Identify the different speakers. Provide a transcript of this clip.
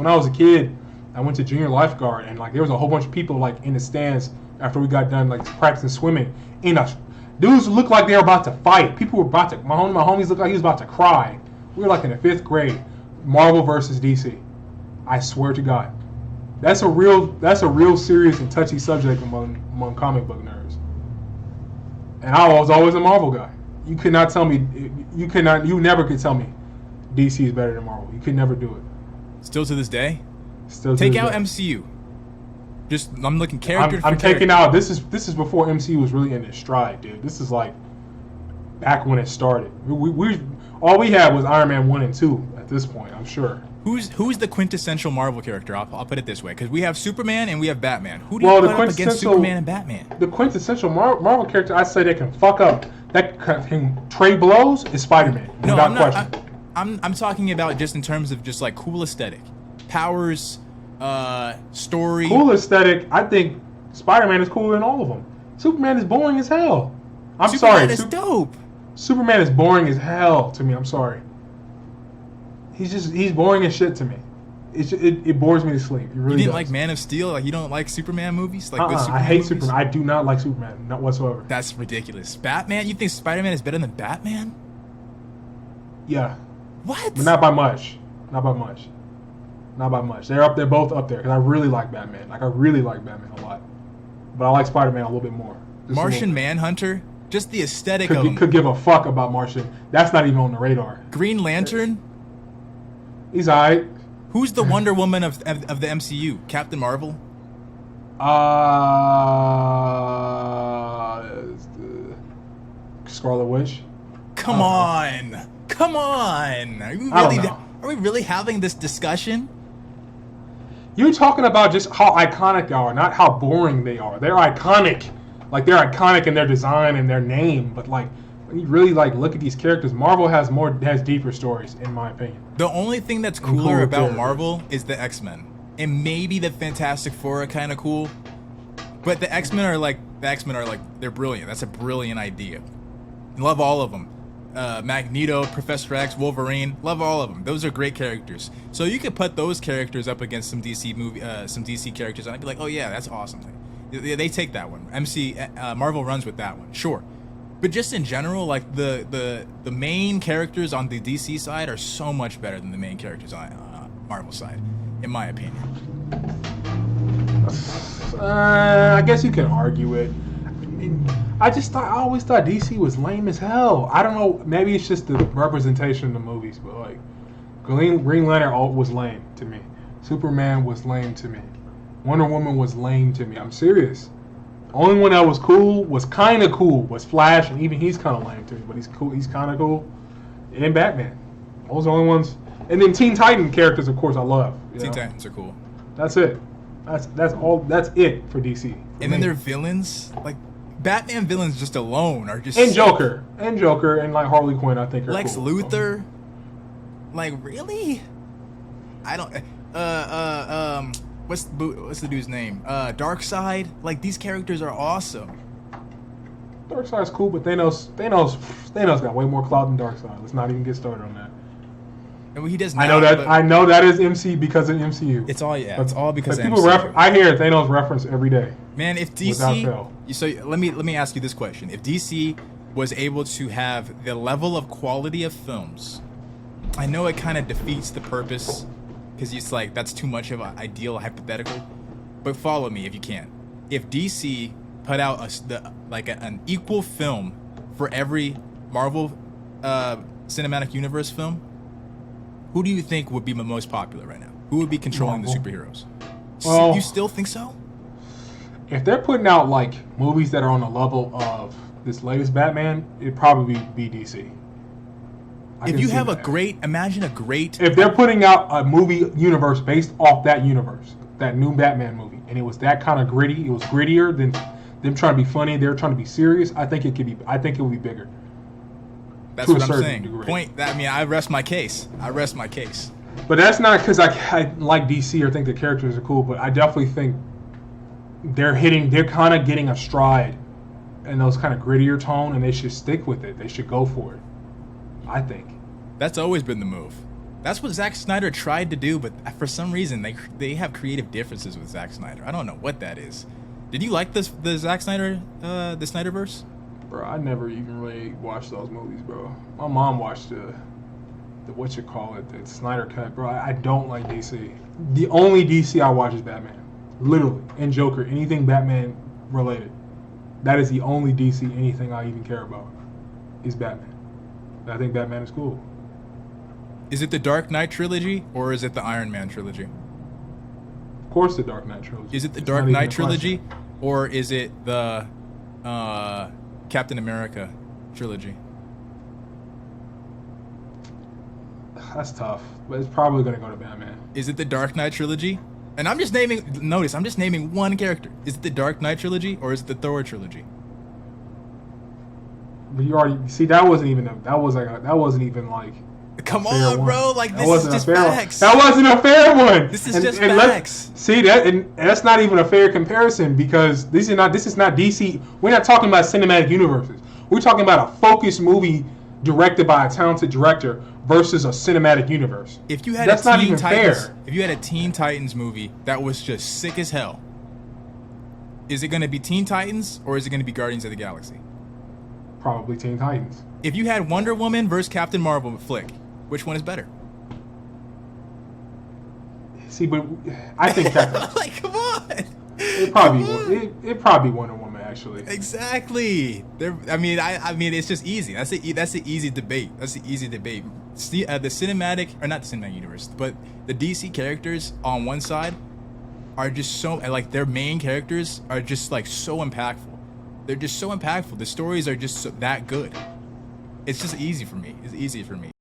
Speaker 1: when I was a kid, I went to junior lifeguard, and like there was a whole bunch of people like in the stands after we got done like practicing swimming. And dudes looked like they were about to fight. People were about to. My homies looked like he was about to cry. We were like in the 5th grade. Marvel versus DC. I swear to God, that's a real serious and touchy subject among comic book nerds. And I was always a Marvel guy. You could not tell me. You never could tell me DC is better than Marvel. You could never do it.
Speaker 2: Still to this day.
Speaker 1: Still
Speaker 2: take out MCU. Just I'm looking character.
Speaker 1: I'm taking out. This is before MCU was really in its stride, dude. This is like back when it started. We all we had was Iron Man 1 and 2 at this point. I'm sure.
Speaker 2: Who's the quintessential Marvel character? I'll put it this way, because we have Superman and we have Batman. Who do you put up against Superman and Batman?
Speaker 1: The quintessential Marvel character I say that can fuck up, that can trade blows is Spider-Man.
Speaker 2: No, I'm not. I'm talking about just in terms of just like cool aesthetic, powers, story.
Speaker 1: Cool aesthetic. I think Spider-Man is cooler than all of them. Superman is boring as hell.
Speaker 2: Superman is dope.
Speaker 1: Superman is boring as hell to me. I'm sorry. He's boring as shit to me. It bores me to sleep. It really
Speaker 2: you didn't
Speaker 1: does.
Speaker 2: like Man of Steel? Like you don't like Superman movies? Like good Superman
Speaker 1: I hate
Speaker 2: movies?
Speaker 1: Superman. I do not like Superman, not whatsoever.
Speaker 2: That's ridiculous. Batman? You think Spider-Man is better than Batman?
Speaker 1: Yeah.
Speaker 2: What?
Speaker 1: But not by much. Not by much. Not by much. They're both up there because I really like Batman. Like I really like Batman a lot, but I like Spider-Man a little bit more.
Speaker 2: Martian Manhunter? Just the aesthetic of him.
Speaker 1: Could give a fuck about Martian. That's not even on the radar.
Speaker 2: Green Lantern?
Speaker 1: He's alright.
Speaker 2: Who's the Wonder Woman of the MCU? Captain Marvel?
Speaker 1: Scarlet Witch.
Speaker 2: Come on. Are we really having this discussion?
Speaker 1: You're talking about just how iconic they are, not how boring they are. They're iconic. Like they're iconic in their design and their name, but like when you really like look at these characters, Marvel has deeper stories, in my opinion.
Speaker 2: The only thing that's cooler about Marvel is the X-Men. And maybe the Fantastic Four are kind of cool. But the X-Men are like they're brilliant. That's a brilliant idea. Love all of them. Magneto, Professor X, Wolverine, love all of them. Those are great characters. So you could put those characters up against some DC characters, and I'd be like, oh yeah, that's awesome. They take that one. Marvel runs with that one, sure. But just in general, like the main characters on the DC side are so much better than the main characters on Marvel side, in my opinion.
Speaker 1: I guess you can argue it. I always thought DC was lame as hell. I don't know, maybe it's just the representation in the movies, but like Green Lantern was lame to me. Superman was lame to me. Wonder Woman was lame to me. I'm serious. The only one that was cool, was kind of cool, was Flash, and even he's kind of lame to me, but he's cool. He's kind of cool. And Batman. Those are the only ones. And then Teen Titan characters, of course, I love.
Speaker 2: Teen Titans are cool.
Speaker 1: That's it. That's all. That's it for DC.
Speaker 2: And then their villains, like Batman villains, just alone are just
Speaker 1: and Joker, and like Harley Quinn, I think are
Speaker 2: Lex
Speaker 1: cool.
Speaker 2: Luthor. Like really? I don't. What's the dude's name? Darkseid. Like these characters are awesome.
Speaker 1: Darkseid's cool, but Thanos got way more clout than Darkseid. Let's not even get started on that.
Speaker 2: And he does. Now,
Speaker 1: I know that is MC because of MCU.
Speaker 2: It's all it's all because of
Speaker 1: people
Speaker 2: MCU.
Speaker 1: I hear Thanos reference every day.
Speaker 2: Man, if DC, so let me ask you this question: if DC was able to have the level of quality of films, I know it kind of defeats the purpose because it's like that's too much of an ideal hypothetical. But follow me if you can. If DC put out an equal film for every Marvel Cinematic Universe film, who do you think would be the most popular right now? Who would be controlling the superheroes?
Speaker 1: Well,
Speaker 2: you still think so?
Speaker 1: If they're putting out like movies that are on the level of this latest Batman, it'd probably be DC.
Speaker 2: If you have imagine a great...
Speaker 1: If they're putting out a movie universe based off that universe, that new Batman movie, and it was that kind of gritty, it was grittier than them trying to be funny, they're trying to be serious, I think it would be bigger.
Speaker 2: That's what I'm saying. I rest my case.
Speaker 1: But that's not because I like DC or think the characters are cool, but I definitely think they're kind of getting a stride in those kind of grittier tone, and they should stick with it. They should go for it. I think.
Speaker 2: That's always been the move. That's what Zack Snyder tried to do, but for some reason they have creative differences with Zack Snyder. I don't know what that is. Did you like the Zack Snyder the Snyderverse?
Speaker 1: Bro, I never even really watched those movies, bro. My mom watched the Snyder Cut, bro. I don't like DC. The only DC I watch is Batman, literally, and Joker. Anything Batman related. That is the only DC anything I even care about is Batman. I think Batman is cool.
Speaker 2: Is it the Dark Knight trilogy or is it the Iron Man trilogy?
Speaker 1: Of course, the Dark Knight trilogy.
Speaker 2: Is it the Dark Knight trilogy or is it the Captain America trilogy?
Speaker 1: That's tough, but it's probably gonna go to Batman.
Speaker 2: Is it the Dark Knight trilogy? And I'm just naming one character. Is it the Dark Knight trilogy or is it the Thor trilogy?
Speaker 1: But you already see that wasn't even like.
Speaker 2: Come on, bro! Like this is just facts.
Speaker 1: That wasn't a fair one.
Speaker 2: This is just facts.
Speaker 1: See that, and that's not even a fair comparison because this is not DC. We're not talking about cinematic universes. We're talking about a focused movie directed by a talented director versus a cinematic universe.
Speaker 2: If you had
Speaker 1: that's not even fair.
Speaker 2: If you had a Teen Titans movie that was just sick as hell, is it going to be Teen Titans or is it going to be Guardians of the Galaxy?
Speaker 1: Probably Teen Titans.
Speaker 2: If you had Wonder Woman versus Captain Marvel flick, which one is better?
Speaker 1: See, but I think Captain.
Speaker 2: Like, come on.
Speaker 1: It probably Wonder Woman actually.
Speaker 2: Exactly. I mean, it's just easy. That's the easy debate. See, the cinematic, or not the cinematic universe, but the DC characters on one side are just so, like, their main characters are just like so impactful. They're just so impactful. The stories are just that good. It's just easy for me. It's easy for me.